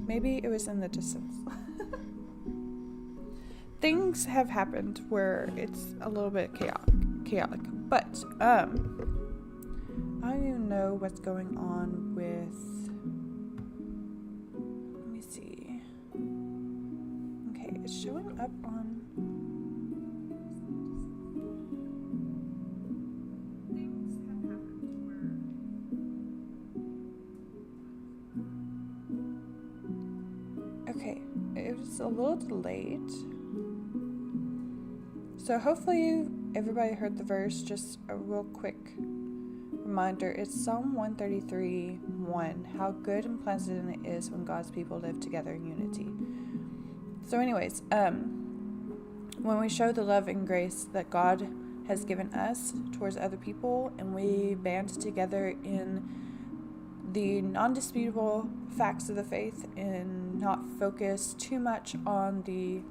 Maybe it was in the distance. Things have happened where it's a little bit chaotic. But I don't even know what's going on with. Let me see. Okay, it's showing up on. Things have happened where. Okay, it was a little delayed. So hopefully everybody heard the verse. Just a real quick reminder. It's Psalm 133:1. How good and pleasant it is when God's people live together in unity. So anyways, when we show the love and grace that God has given us towards other people, and we band together in the non-disputable facts of the faith and not focus too much on the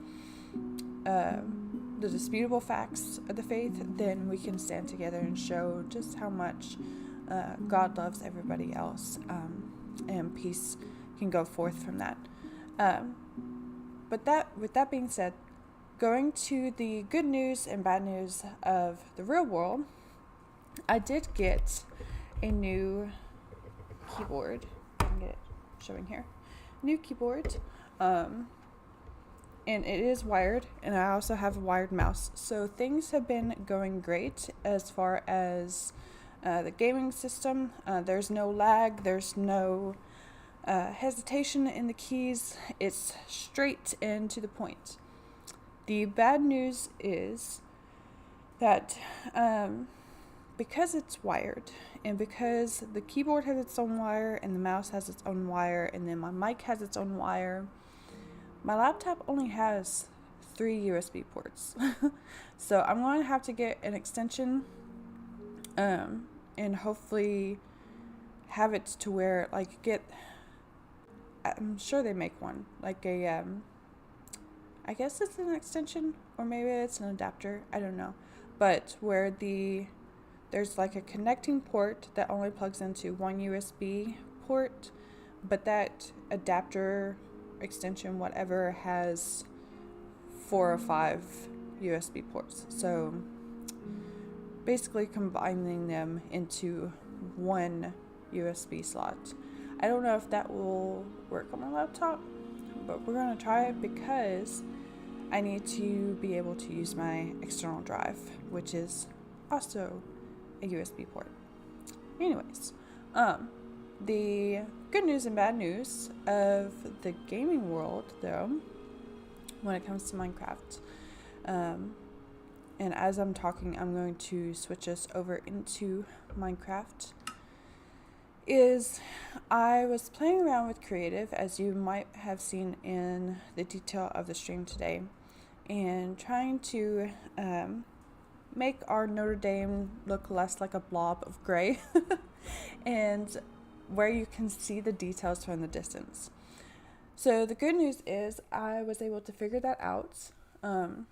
disputable facts of the faith, then we can stand together and show just how much God loves everybody else, and peace can go forth from that. But with that being said, going to the good news and bad news of the real world, I did get a new keyboard. I can get it showing here. New keyboard. And it is wired, and I also have a wired mouse. So things have been going great as far as the gaming system. There's no lag, there's no hesitation in the keys. It's straight and to the point. The bad news is that because it's wired, and because the keyboard has its own wire, and the mouse has its own wire, and then my mic has its own wire, my laptop only has 3 USB ports. So I'm going to have to get an extension and hopefully have it to where, I'm sure they make one, like a, I guess it's an extension, or maybe it's an adapter, I don't know. But where there's like a connecting port that only plugs into one USB port, but that adapter, extension, whatever, has 4 or 5 USB ports. So basically combining them into one USB slot. I don't know if that will work on my laptop, but we're going to try it because I need to be able to use my external drive, which is also a USB port. Anyways, the good news and bad news of the gaming world, though, when it comes to Minecraft, and as I'm talking, I'm going to switch us over into Minecraft, is I was playing around with creative, as you might have seen in the detail of the stream today, and trying to make our Notre Dame look less like a blob of gray and where you can see the details from the distance. So the good news is I was able to figure that out, and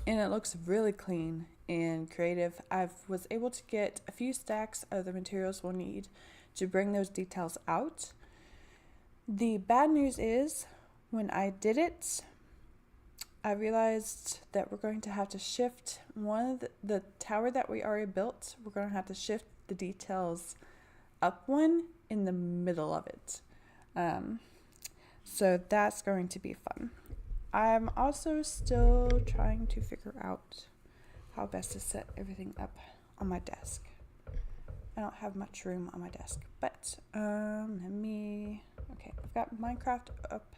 it looks really clean and creative. I was able to get a few stacks of the materials we'll need to bring those details out. The bad news is when I did it, I realized that we're going to have to shift one of the tower that we already built. We're going to have to shift the details up one in the middle of it. So that's going to be fun. I'm also still trying to figure out how best to set everything up on my desk. I don't have much room on my desk, but okay, I've got Minecraft up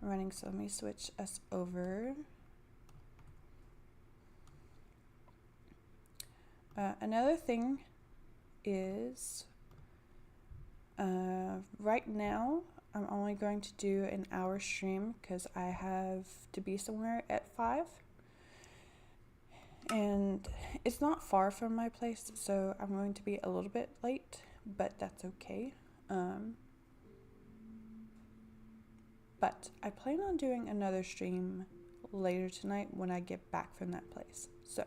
and running, so let me switch us over. Another thing is right now I'm only going to do an hour stream because I have to be somewhere at 5, and it's not far from my place, so I'm going to be a little bit late, but that's okay. But I plan on doing another stream later tonight when I get back from that place, so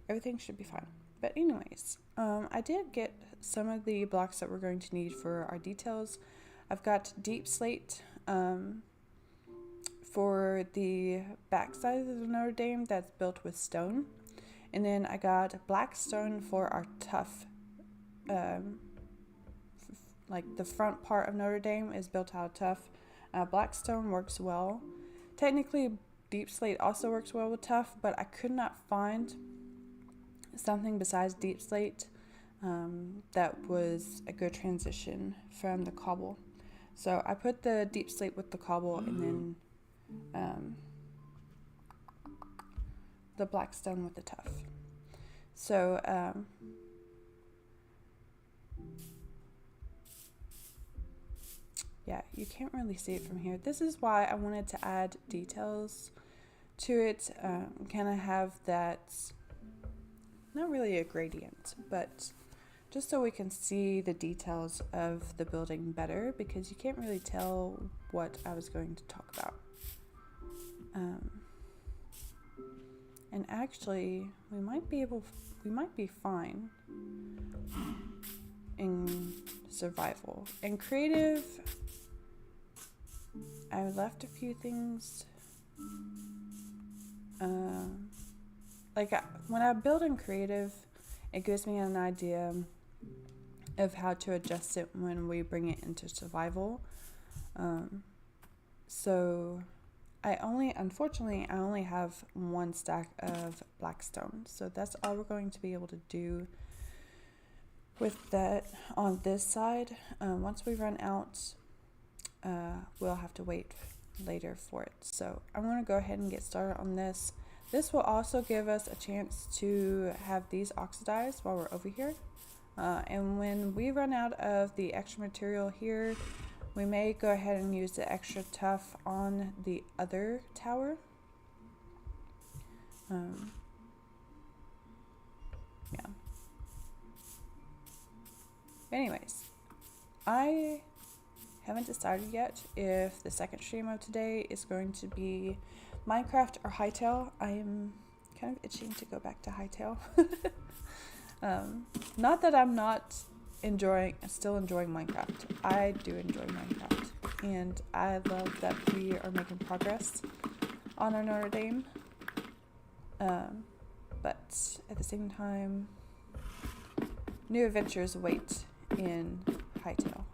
everything should be fine. But anyways, I did get some of the blocks that we're going to need for our details. I've got deep slate for the back side of the Notre Dame that's built with stone. And then I got black stone for our tough, like the front part of Notre Dame is built out of tough. Black stone works well. Technically, deep slate also works well with tough, but I could not find something besides deep slate that was a good transition from the cobble. So I put the deep slate with the cobble and then the black stone with the tough. So yeah, you can't really see it from here. This is why I wanted to add details to it. Kind of have that, not really a gradient, but just so we can see the details of the building better, because you can't really tell what I was going to talk about. And actually, we might be fine in survival. In creative, I left a few things. When I build in creative, it gives me an idea of how to adjust it when we bring it into survival. So unfortunately, I only have one stack of black stone. So that's all we're going to be able to do with that on this side. Once we run out, we'll have to wait later for it. So I'm going to go ahead and get started on this. This will also give us a chance to have these oxidized while we're over here. And when we run out of the extra material here, we may go ahead and use the extra tough on the other tower. Yeah. Anyways, I haven't decided yet if the second stream of today is going to be Minecraft or Hightail. I am kind of itching to go back to Hightail. Not that I'm not still enjoying Minecraft. I do enjoy Minecraft, and I love that we are making progress on our Notre Dame. But at the same time, new adventures await in Hightail.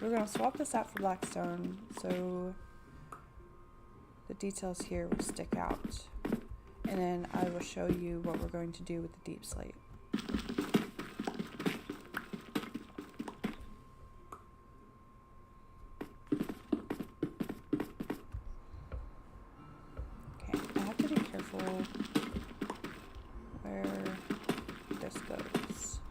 We're going to swap this out for blackstone so the details here will stick out. And then I will show you what we're going to do with the deep slate. Okay, I have to be careful where this goes.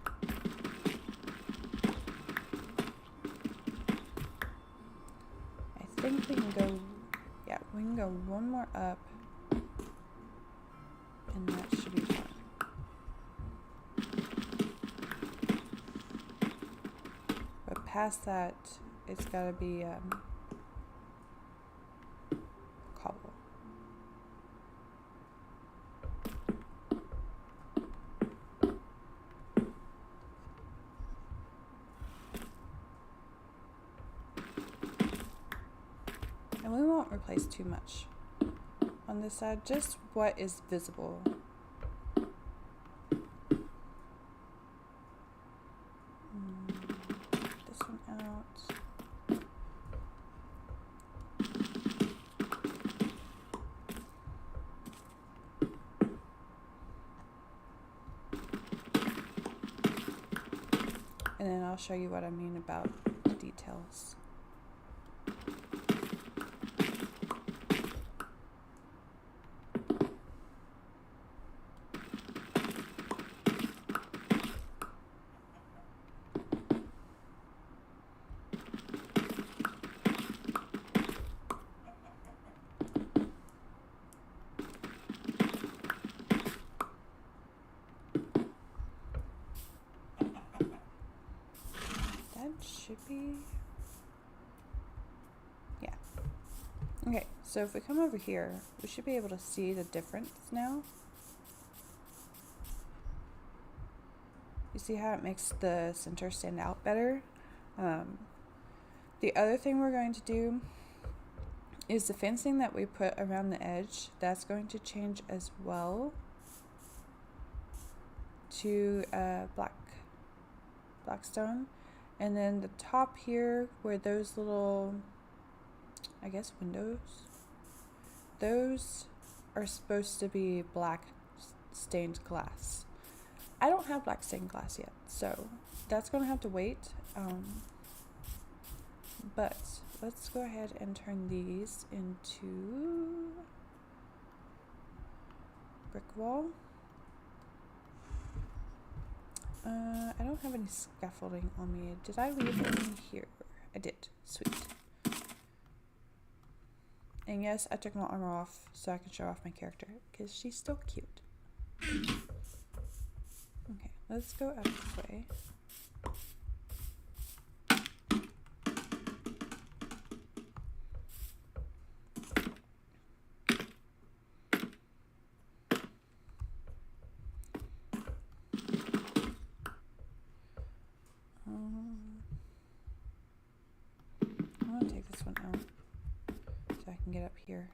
I think we can go, yeah, we can go one more up. And that should be fine. But past that, it's got to be cobble. And we won't replace too much on this side, just what is visible. This one out. And then I'll show you what I mean about the details. Should be, yeah. Okay, so if we come over here, we should be able to see the difference now. You see how it makes the center stand out better? The other thing we're going to do is the fencing that we put around the edge. That's going to change as well to black stone. And then the top here, where those little, I guess, windows, those are supposed to be black stained glass. I don't have black stained glass yet, so that's going to have to wait. But let's go ahead and turn these into brick wall. I don't have any scaffolding on me. Did I leave any here? I did. Sweet. And yes, I took my armor off so I can show off my character because she's still cute. Okay, let's go out this way. I'm gonna take this one out so I can get up here.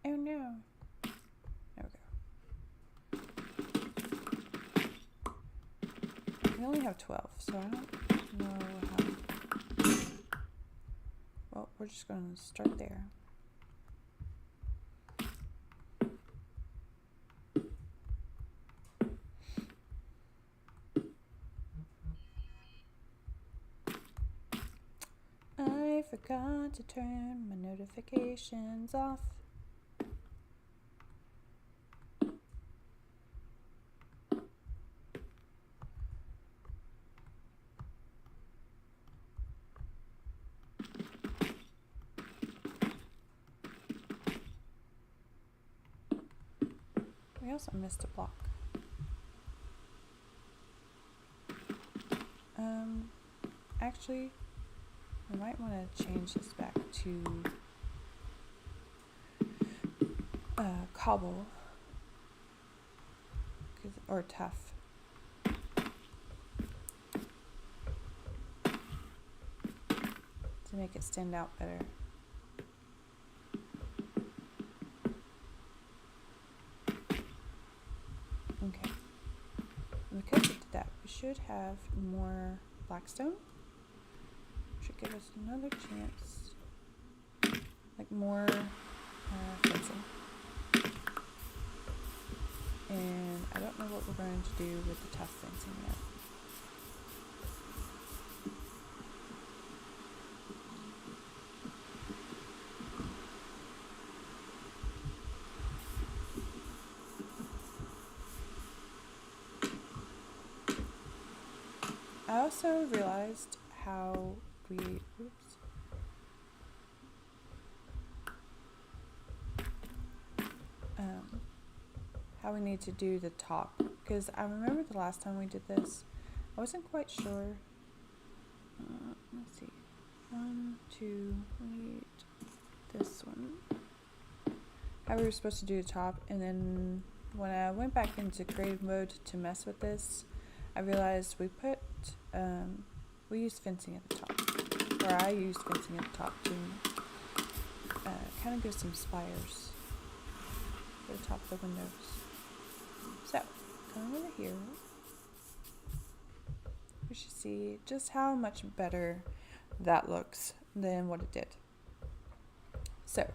Oh no. There we go. We only have 12, so I don't know how. Well, we're just going to start there. I forgot to turn my notifications off. We also missed a block. Actually, I might want to change this back to cobble or tough. To make it stand out better. Okay. And because we did that, we should have more blackstone. Should give us another chance. Like more fencing. And I don't know what we're going to do with the tough fencing yet. I also realized how we need to do the top, because I remember the last time we did this, I wasn't quite sure. Let's see, 1, 2, wait, this one. How we were supposed to do the top, and then when I went back into creative mode to mess with this, I realized we used fencing at the top, or I used fencing at the top to kind of give some spires for the top of the windows. So, coming over here, we should see just how much better that looks than what it did. So,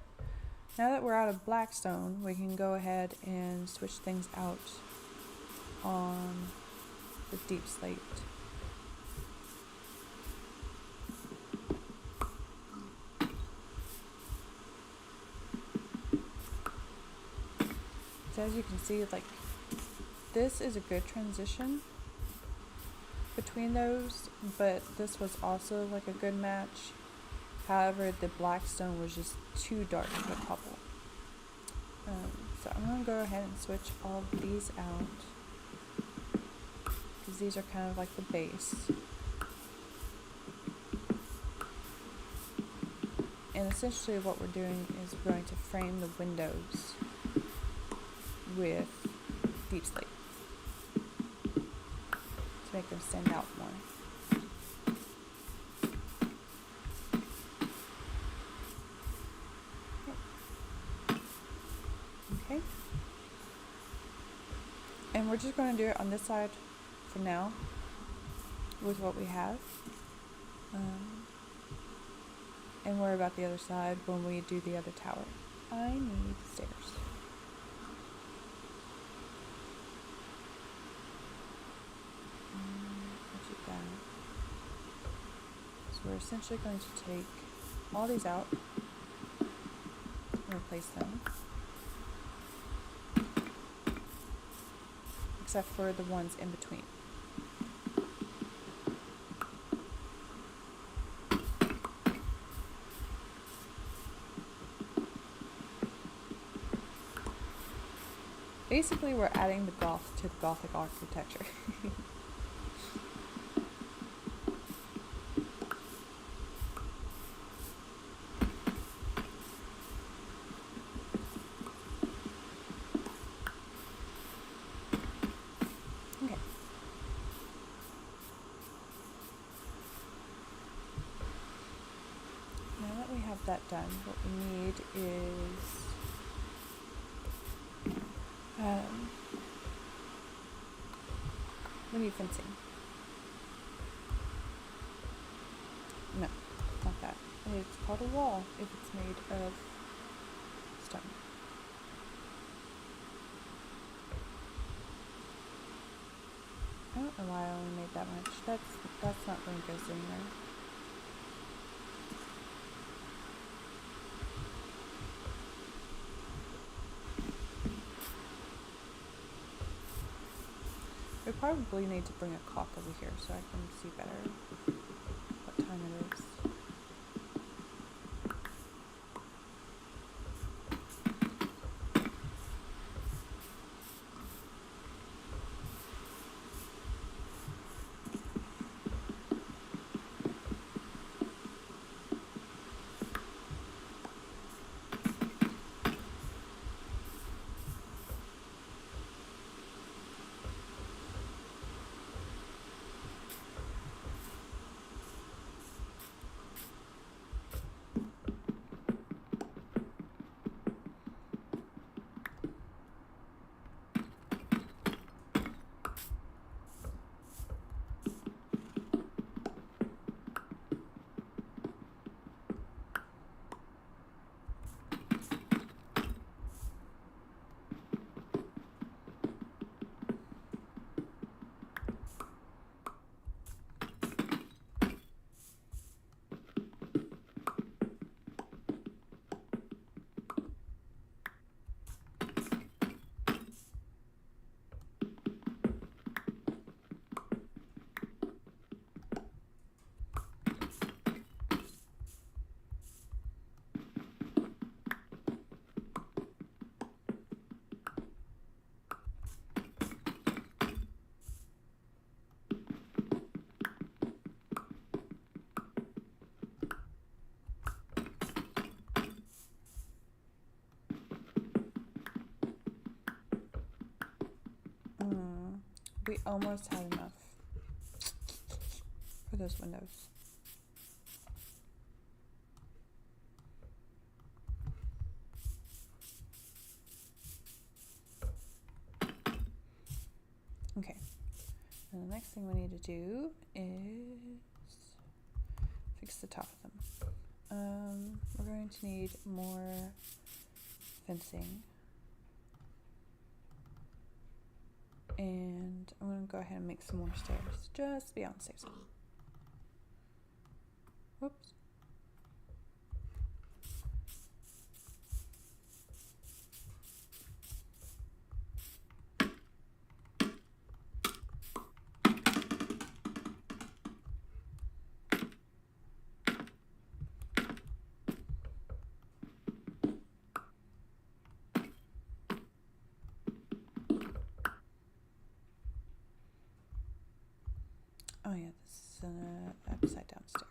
now that we're out of blackstone, we can go ahead and switch things out on the deep slate. So as you can see, like, this is a good transition between those, but this was also like a good match. However, the blackstone was just too dark for cobble. So I'm going to go ahead and switch all of these out, because these are kind of like the base. And essentially what we're doing is we're going to frame the windows with deep slate to make them stand out more. Okay. And we're just going to do it on this side for now with what we have. And worry about the other side when we do the other tower. I need stairs. So we're essentially going to take all these out and replace them. Except for the ones in between. Basically, we're adding the goth to the Gothic architecture. Okay. Now that we have that done, what we need is we need fencing. No, not that. It's called a wall if it's made of stone. I don't know why I only made that much. That's not going to go anywhere. We probably need to bring a clock over here so I can see better what time it is. We almost had enough for those windows. Okay, and the next thing we need to do is fix the top of them. We're going to need more fencing. And I'm going to go ahead and make some more stairs, just to be on the safe side. Whoops. Oh yeah, this is an upside down stair.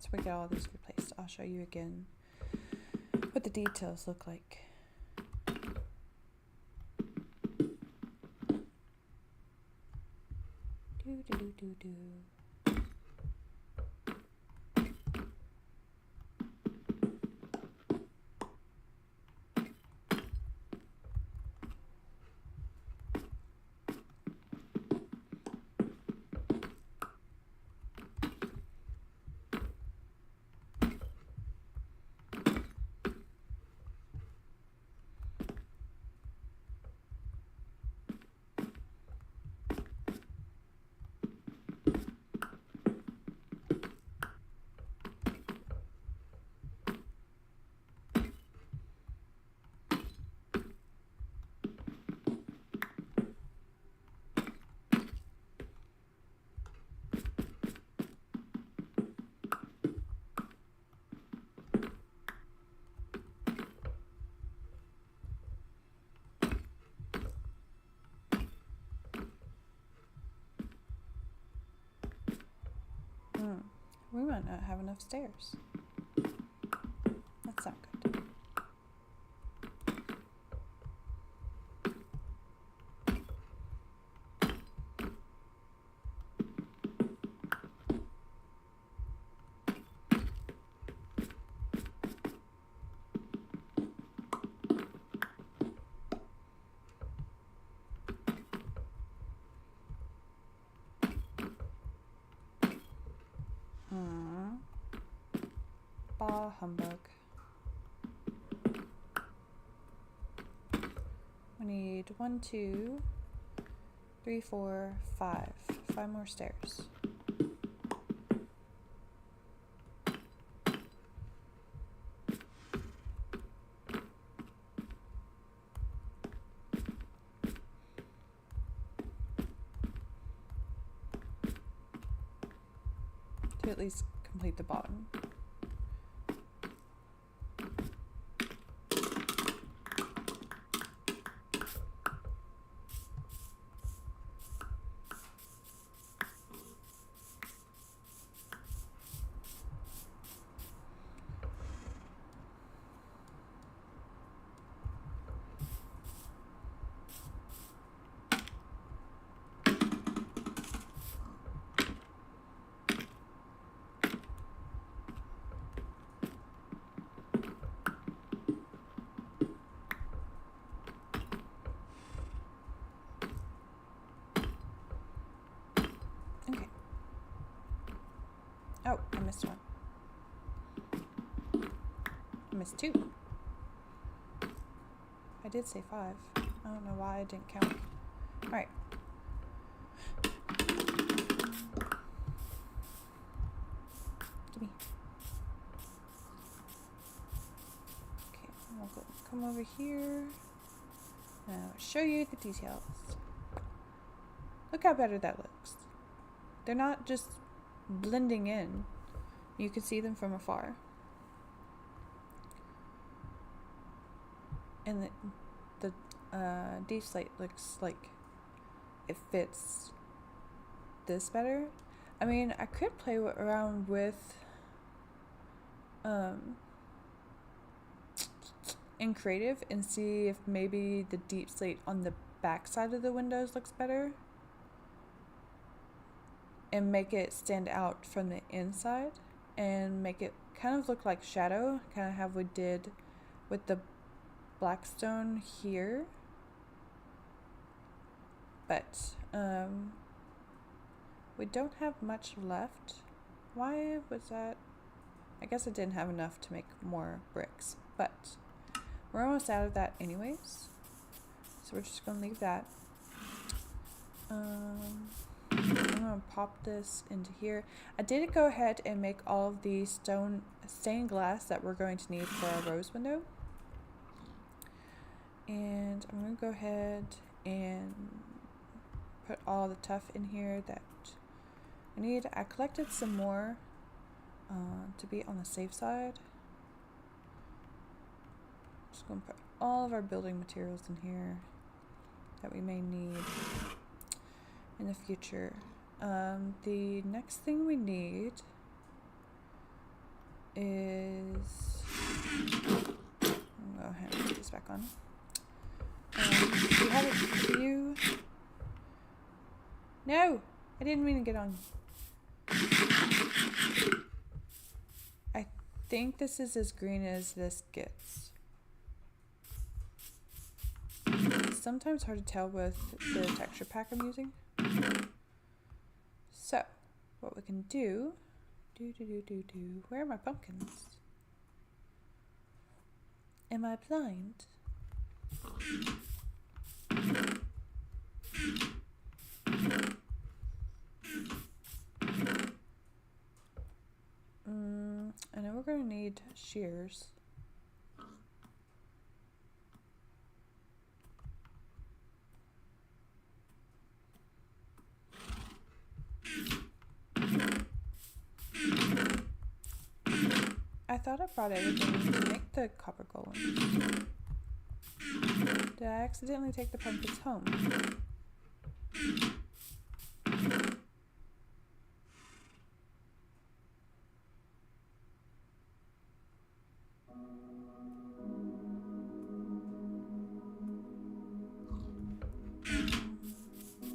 once we get all these replaced, I'll show you again what the details look like. Do. We might not have enough stairs. That's not good. Bah humbug. We need 1, 2, 3, 4, 5. 5 more stairs. To at least complete the bottom. Okay. Oh, I missed one. I missed 2. I did say 5. I don't know why I didn't count. Alright. Gimme. Okay, we'll go come over here. Now I'll show you the details. Look how better that looks. They're not just blending in. You can see them from afar. And the deep slate looks like it fits this better. I mean, I could play around with in creative and see if maybe the deep slate on the back side of the windows looks better and make it stand out from the inside and make it kind of look like shadow, kind of how we did with the blackstone here. But we don't have much left. Why was that? I guess I didn't have enough to make more bricks, but we're almost out of that anyways, so we're just gonna leave that. I'm gonna pop this into here. I did go ahead and make all of the stained glass that we're going to need for our rose window, and I'm gonna go ahead and put all the tuff in here that I need. I collected some more to be on the safe side. Just gonna put all of our building materials in here that we may need in the future. The next thing we need is... I'll go ahead and put this back on. You have it... You... No! I didn't mean to get on. I think this is as green as this gets. It's sometimes hard to tell with the texture pack I'm using. So, what we can do... Where are my pumpkins? Am I blind? I know we're going to need shears. I thought I brought everything to make the copper golem. Did I accidentally take the pumpkins home?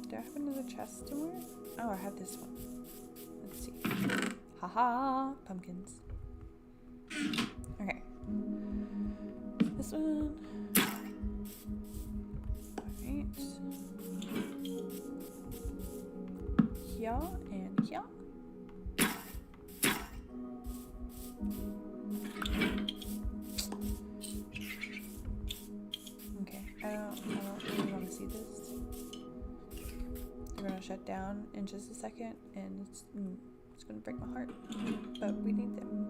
Do I have another chest somewhere? Oh, I have this one. Let's see. Haha, pumpkins. Okay. This one. Alright. Here and here. Okay, I don't really want to see this. They're gonna shut down in just a second, and it's gonna break my heart. But we need them.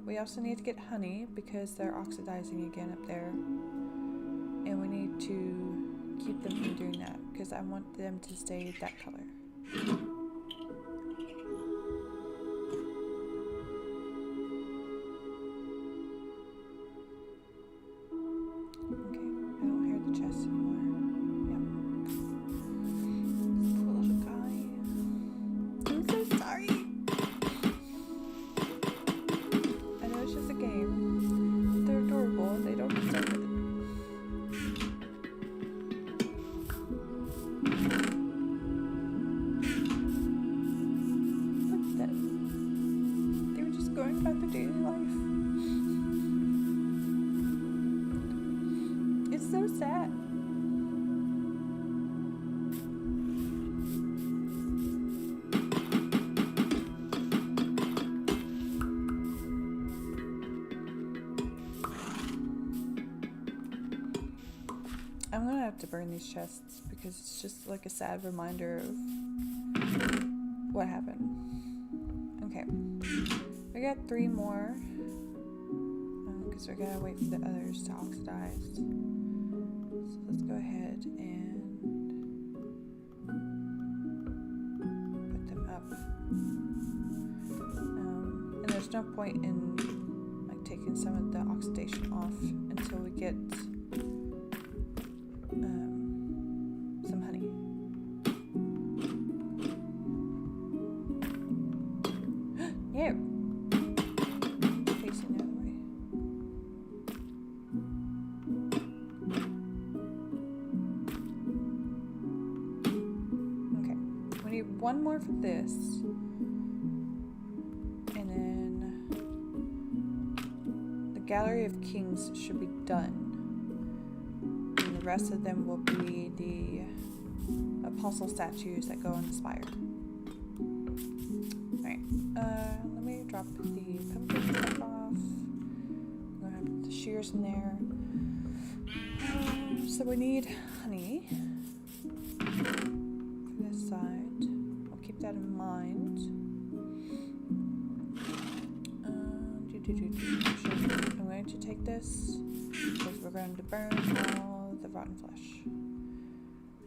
We also need to get honey because they're oxidizing again up there, and we need to keep them from doing that because I want them to stay that color. I'm gonna have to burn these chests because it's just like a sad reminder of what happened. Okay, we got 3 more because we gotta wait for the others to oxidize. So let's go ahead and put them up. And there's no point in like taking some of the oxidation off until we get some honey. No! Facing the other way. Okay, we need 1 more for this. And then the Gallery of Kings should be done. The rest of them will be the apostle statues that go on the spire. Alright, let me drop the pumpkin stuff off. I'm gonna put the shears in there. So we need honey for this side. I'll keep that in mind. I'm going to take this because we're going to burn all the rotten flesh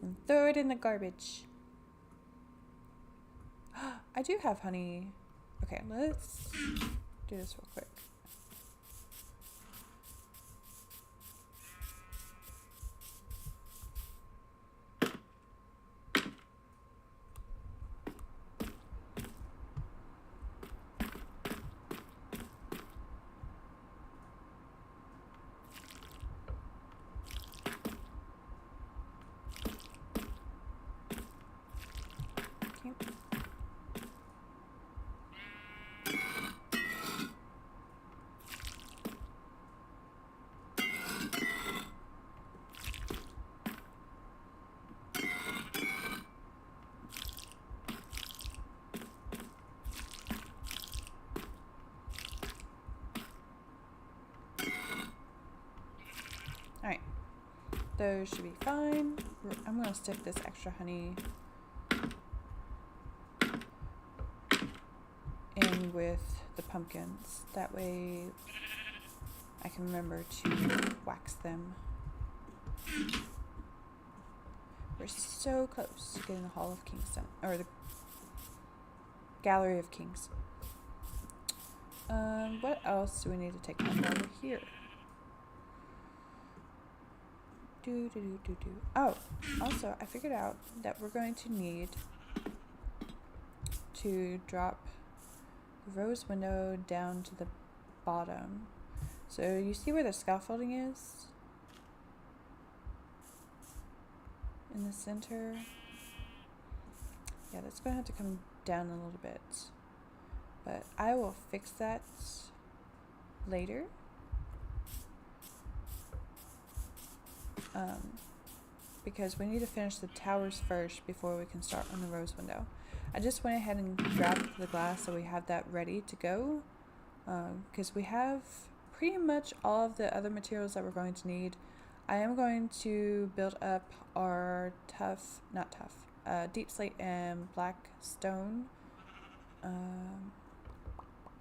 and throw it in the garbage. I do have honey. Okay, let's do this real quick. those should be fine. I'm going to stick this extra honey in with the pumpkins. That way I can remember to wax them. We're so close to getting the Hall of Kings done, or the Gallery of Kings. What else do we need to take home over here? Oh, also, I figured out that we're going to need to drop the rose window down to the bottom. So you see where the scaffolding is? In the center? Yeah, that's going to have to come down a little bit. But I will fix that later. Because we need to finish the towers first before we can start on the rose window. I just went ahead and grabbed the glass so we have that ready to go. Because we have pretty much all of the other materials that we're going to need. I am going to build up our deep slate and black stone.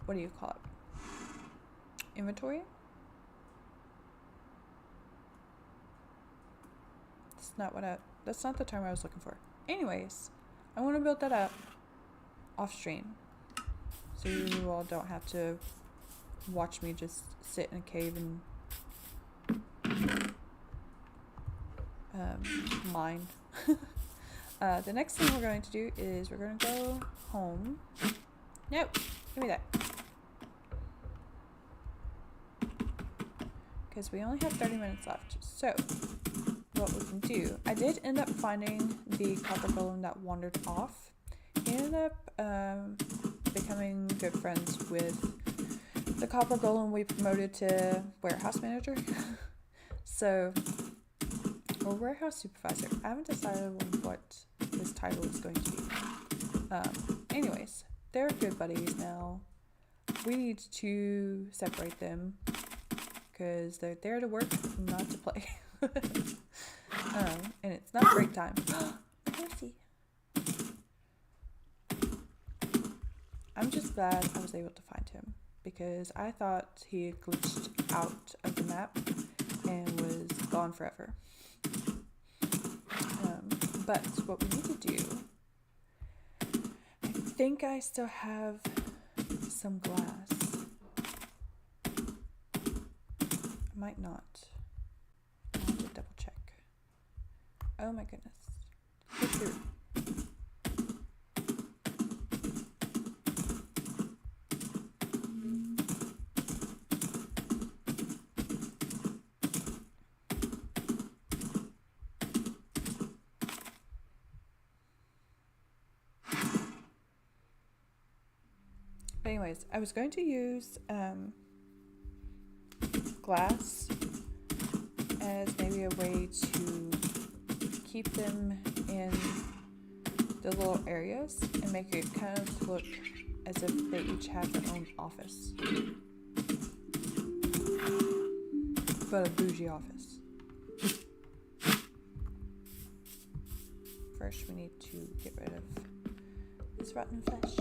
What do you call it? Inventory? That's not the term I was looking for. Anyways, I want to build that up off stream, so you all don't have to watch me just sit in a cave and mine. The next thing we're going to do is we're going to go home. No, give me that. Because we only have 30 minutes left. So what we can do, I did end up finding the copper golem that wandered off. He ended up becoming good friends with the copper golem we promoted to warehouse manager. So, or warehouse supervisor. I haven't decided on what his title is going to be. Anyways, they're good buddies now. We need to separate them because they're there to work, not to play. And it's not break time. Mercy. I'm just glad I was able to find him because I thought he had glitched out of the map and was gone forever. But what we need to do, I think I still have some glass. I might not. I'll have to double check. Oh my goodness. Look through. But anyways, I was going to use glass as maybe a way to keep them in the little areas and make it kind of look as if they each have their own office. But a bougie office. First we need to get rid of this rotten flesh.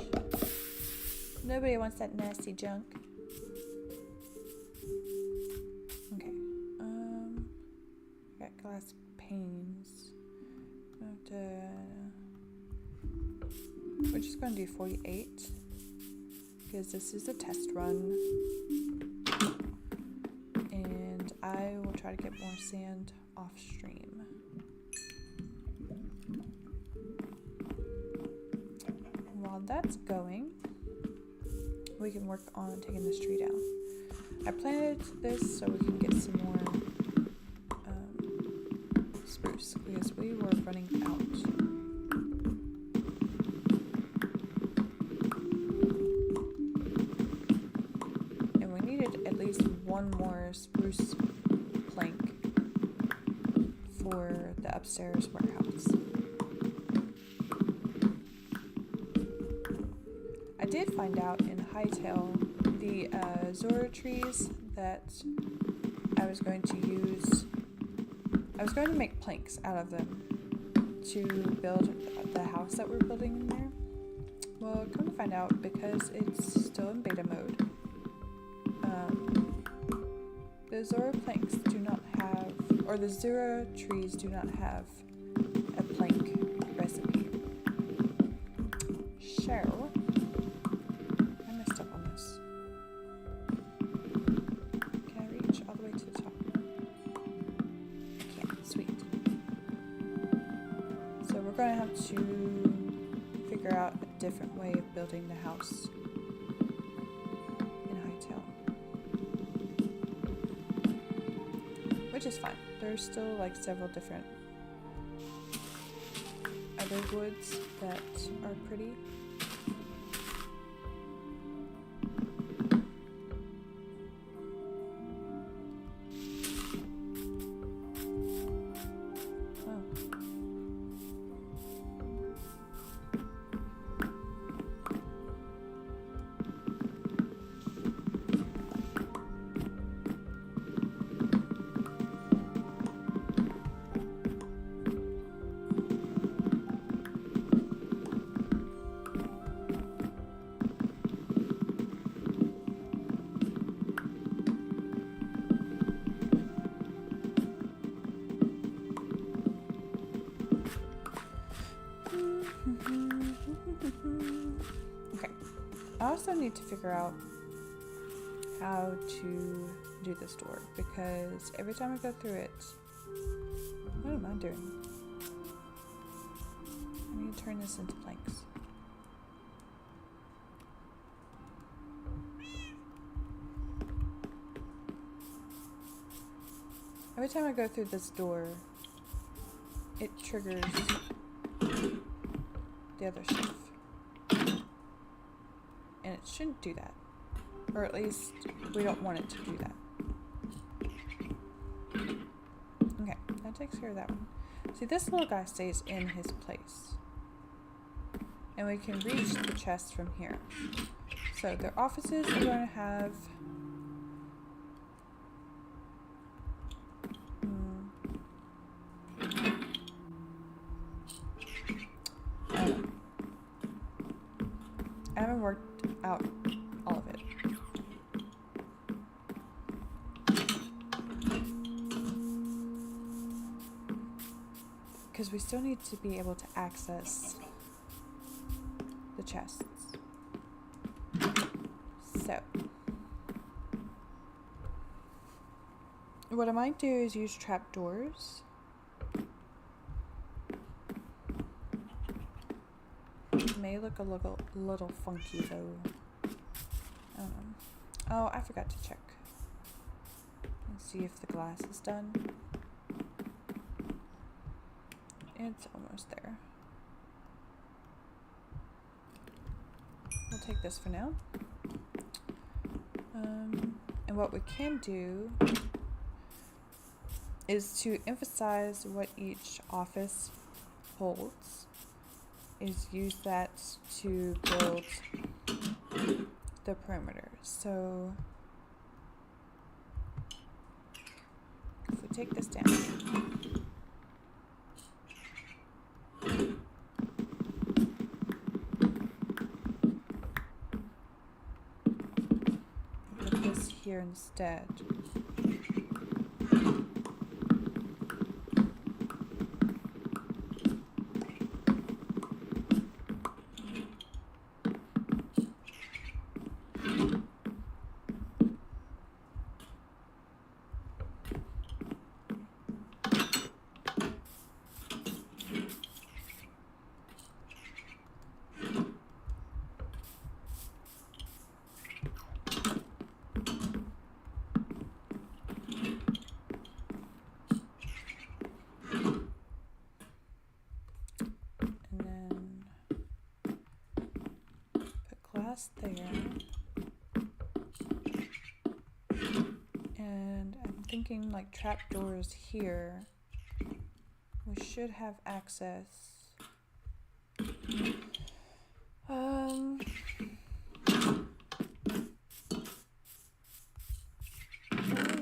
Nobody wants that nasty junk. Okay. Got glass panes. We're just going to do 48 because this is a test run. And I will try to get more sand off stream. While that's going, we can work on taking this tree down. I planted this so we can get some more spruce because we were running out. And we needed at least one more spruce plank for the upstairs warehouse. I did find out in Hightail the Zora trees that I was going to use I was going to make planks out of them to build the house that we're building in there. Well, come to find out, because it's still in beta mode, the Zora planks do not have, or the Zora trees do not have a plank recipe. So, I messed up on this. Can I reach all the way to the top? I can't. Sweet. So we're going to have to figure out a different way of building the house in Hightail. Which is fine. There's still like several different other woods that are pretty. Okay, I also need to figure out how to do this door, because every time I go through it, what am I doing? I need to turn this into planks. Every time I go through this door, it triggers the other stuff. And it shouldn't do that. Or at least we don't want it to do that. Okay, that takes care of that one. See, this little guy stays in his place. And we can reach the chest from here. So their offices are going to have I haven't worked out all of it. Because we still need to be able to access the chests. So, what I might do is use trapdoors. May look a little funky though. I don't know. Oh, I forgot to check. Let's see if the glass is done. It's almost there. We'll take this for now. And what we can do is to emphasize what each office holds, is use that to build the perimeter. So if we take this down, put this here instead. There, and I'm thinking like trapdoors here. We should have access. Any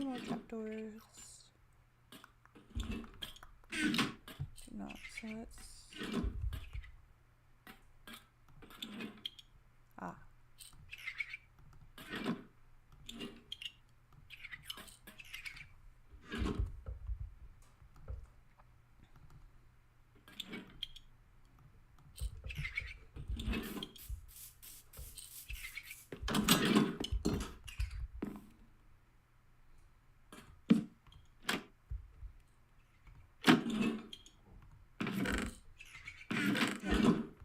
more trapdoors? So let's... Ah.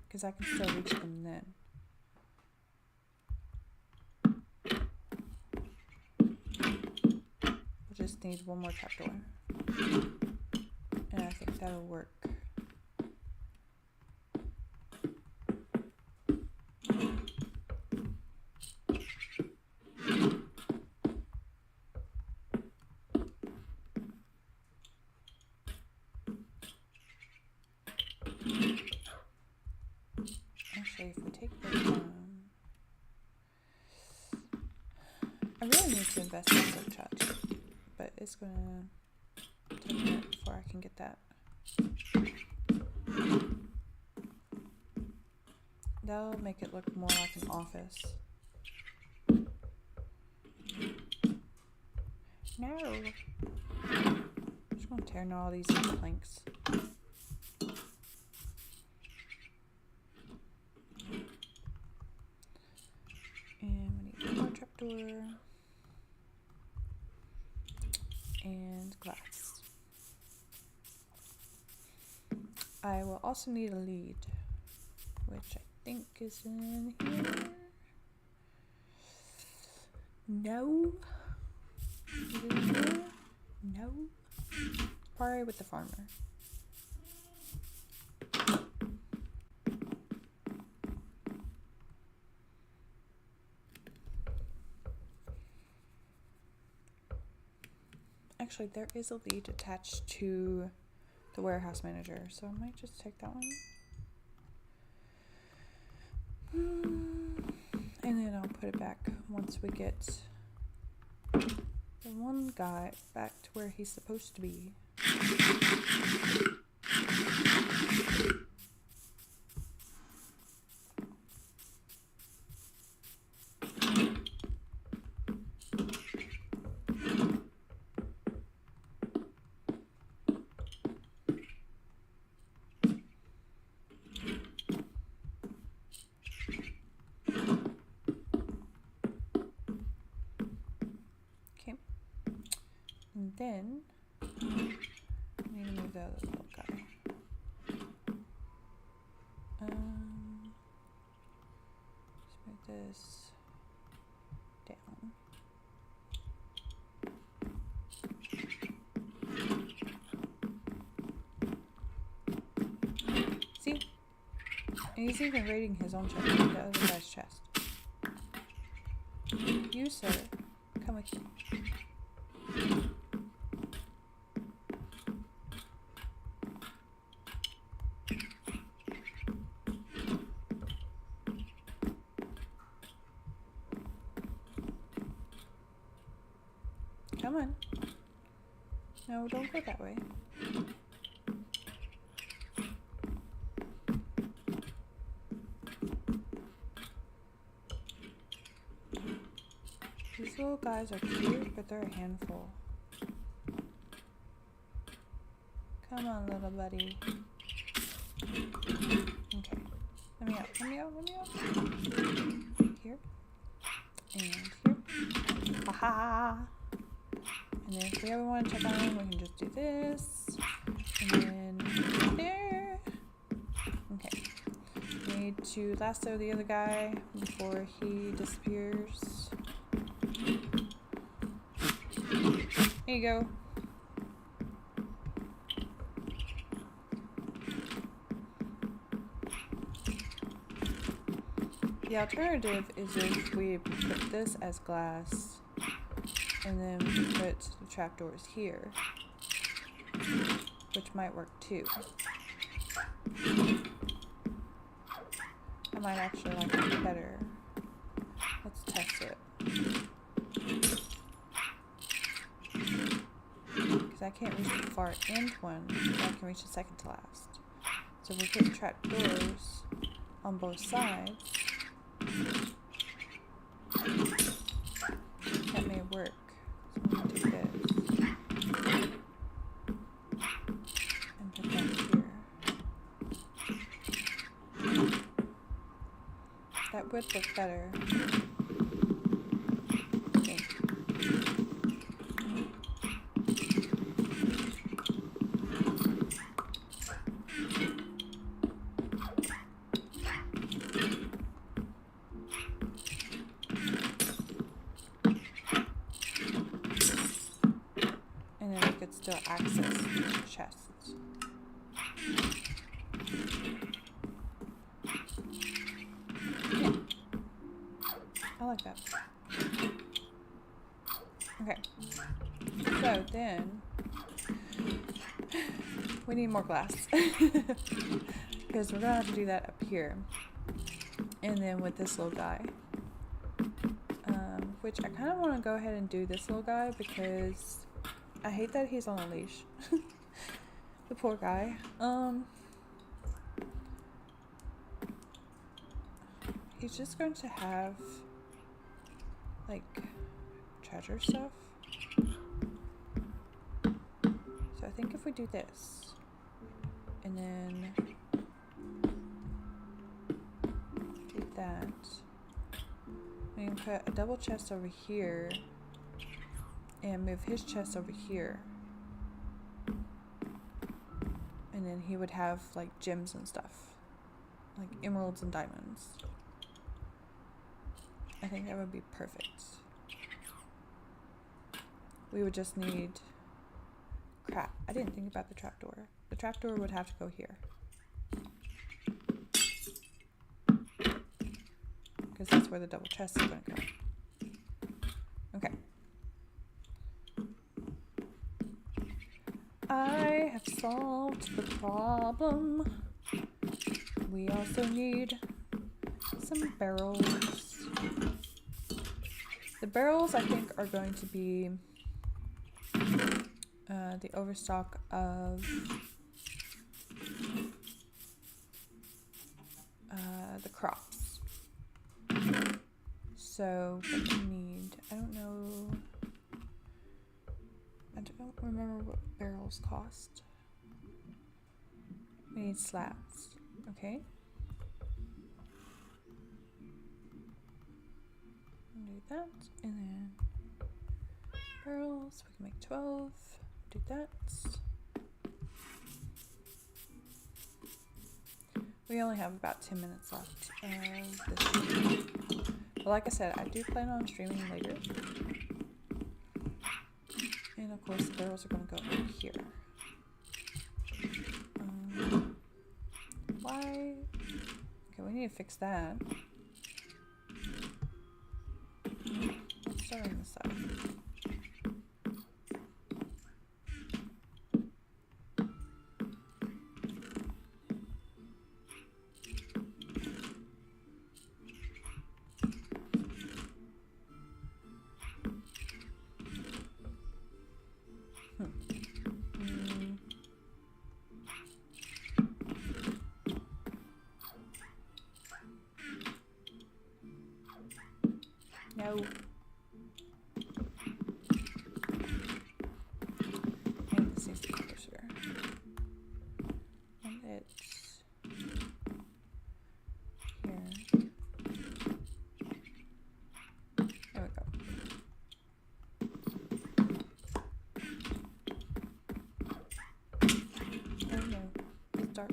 Because I can still reach them then. We'll just need one more trapdoor. And I think that'll work. Actually, if we take this down, I really need to invest in some charge, but it's gonna take a minute before I can get that. That'll make it look more like an office. No! I'm just gonna tear down all these planks. And we need one more trapdoor. And glass. I will also need a lead, which I think is in here. No. Is it in here? No. Probably with the farmer. Actually, there is a lead attached to the warehouse manager, so I might just take that one. And then I'll put it back once we get the one guy back to where he's supposed to be. And then I need to move the other little guy. Just move this down. See? And he's even raiding his own chest, the other guy's chest. You, sir, come with me. Come on. No, don't go that way. These little guys are cute, but they're a handful. Come on, little buddy. Okay. Let me out, let me out, let me out. Here. And here. Haha! And then if we ever want to check on him, we can just do this. And then there. Okay. We need to lasso the other guy before he disappears. There you go. The alternative is if we put this as glass and then we put the trapdoors here, which might work too. I might actually like it better. Let's test it. Because I can't reach the far end one, but I can reach the second to last. So we put trapdoors on both sides. That may work. So I'm going to do this. And put that here. That would look better. I think. And then we could still access each chest. Yeah. I like that. Okay. So then we need more glass. Because we're gonna have to do that up here. And then with this little guy. Which I kind of want to go ahead and do this little guy because I hate that he's on a leash. The poor guy. He's just going to have like treasure stuff. So I think if we do this and then do that, we can put a double chest over here and move his chest over here. And then he would have like gems and stuff, like emeralds and diamonds. I think that would be perfect. We would just need, crap, I didn't think about the trapdoor. The trapdoor would have to go here. Because that's where the double chest is going to go. Okay. I have solved the problem. We also need some barrels. The barrels, I think, are going to be the overstock of the crops. So what we need, I don't know, I don't remember what barrels cost. We need slabs, okay. Do that, and then barrels, we can make 12, do that. We only have about 10 minutes left of this video. But like I said, I do plan on streaming later. And of course the barrels are going to go over here. Why? Okay, we need to fix that. Let's start on this side. No. And this needs to be closer. And it's here. There we go. Oh no, it's dark.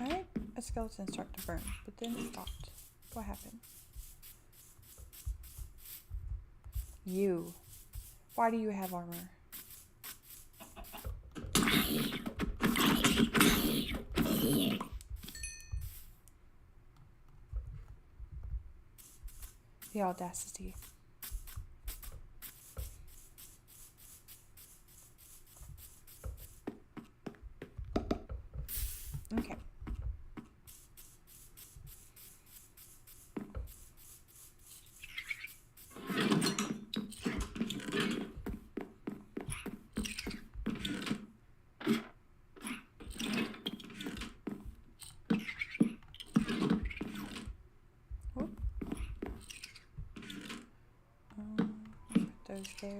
Alright, a skeleton started to burn, but then it stopped. What happened? You. Why do you have armor? The audacity. Okay. Whoop. Put those there.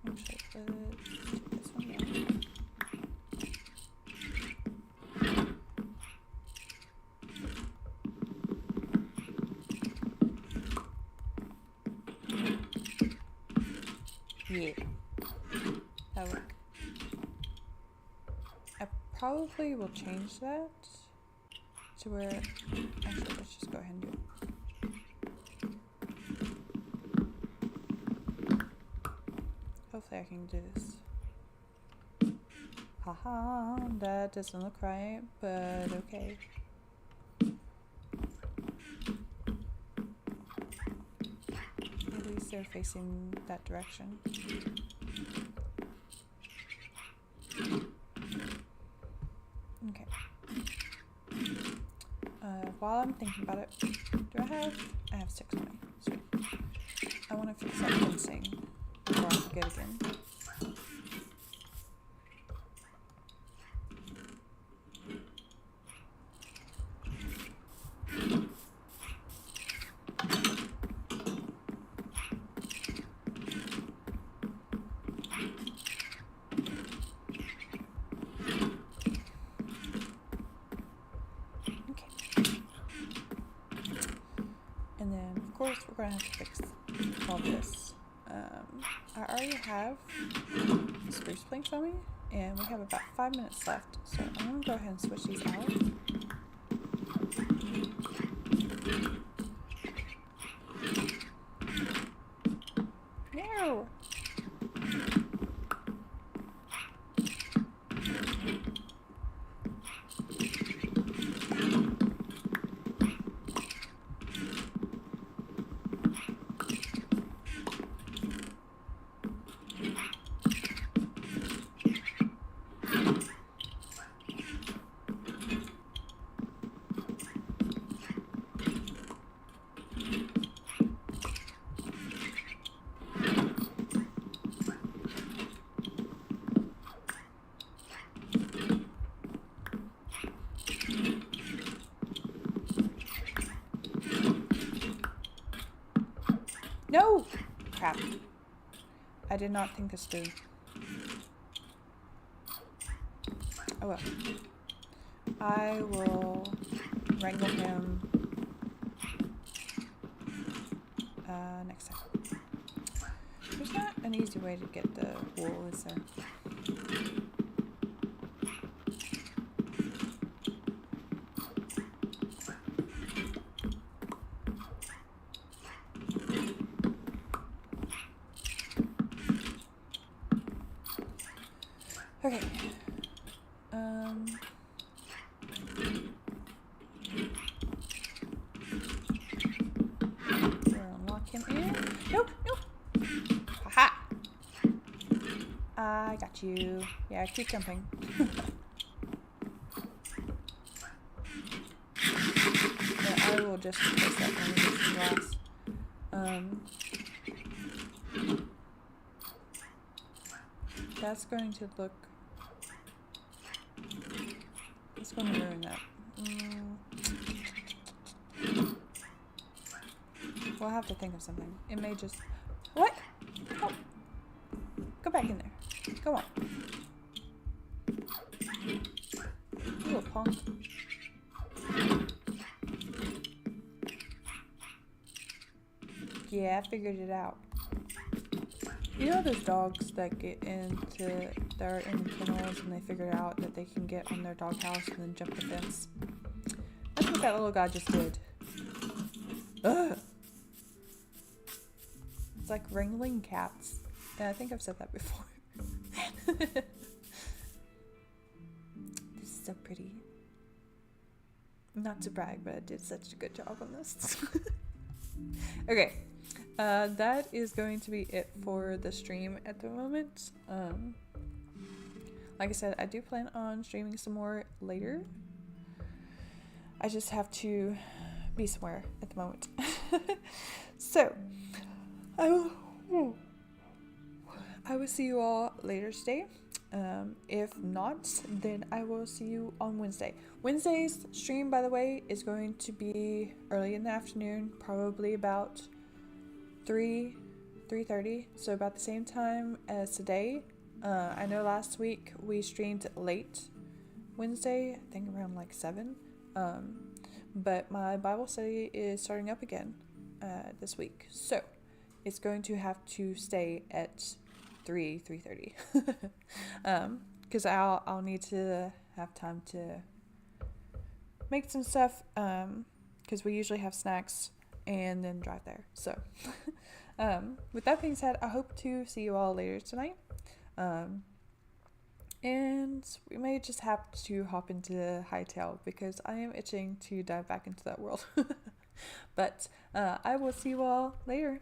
Actually, take this one down. Yeah, that'll work. I probably will change that to where, actually let's just go ahead and do it. Hopefully I can do this. Haha, that doesn't look right, but okay. At least they're facing that direction. Okay. While I'm thinking about it, I have 6 money. Sweet. I want to fix that fencing before I forget again. And then, of course, we're going to have to fix all this. I already have spruce planks on me, and we have about 5 minutes left, so I'm going to go ahead and switch these out. No! No! Crap. I did not think this through. Oh well. I will wrangle him next time. There's not an easy way to get the wool, is there? Okay. We'll lock him in. Nope, nope. Haha. I got you. Yeah, keep jumping. Yeah, I will just place that when we get some glass. That's going to look. It's going to ruin that. We'll have to think of something. It may just. What? Oh. Go back in there. Go on. You little punk. Yeah, I figured it out. You know those dogs that they're in the kennels and they figure out that they can get on their doghouse and then jump the fence? That's what that little guy just did. Ugh. It's like wrangling cats. Yeah, I think I've said that before. so pretty. Not to brag, but I did such a good job on this. Okay, that is going to be it for the stream at the moment. Like I said, I do plan on streaming some more later. I just have to be somewhere at the moment. So, I will see you all later today. If not, then I will see you on Wednesday. Wednesday's stream, by the way, is going to be early in the afternoon, probably about 3:30, so about the same time as today. I know last week we streamed late Wednesday, I think around like 7. But my Bible study is starting up again this week, so it's going to have to stay at 3:30. Because I'll need to have time to make some stuff, because we usually have snacks and then drive there. So with that being said, I hope to see you all later tonight. And we may just have to hop into Hightail because I am itching to dive back into that world. But I will see you all later.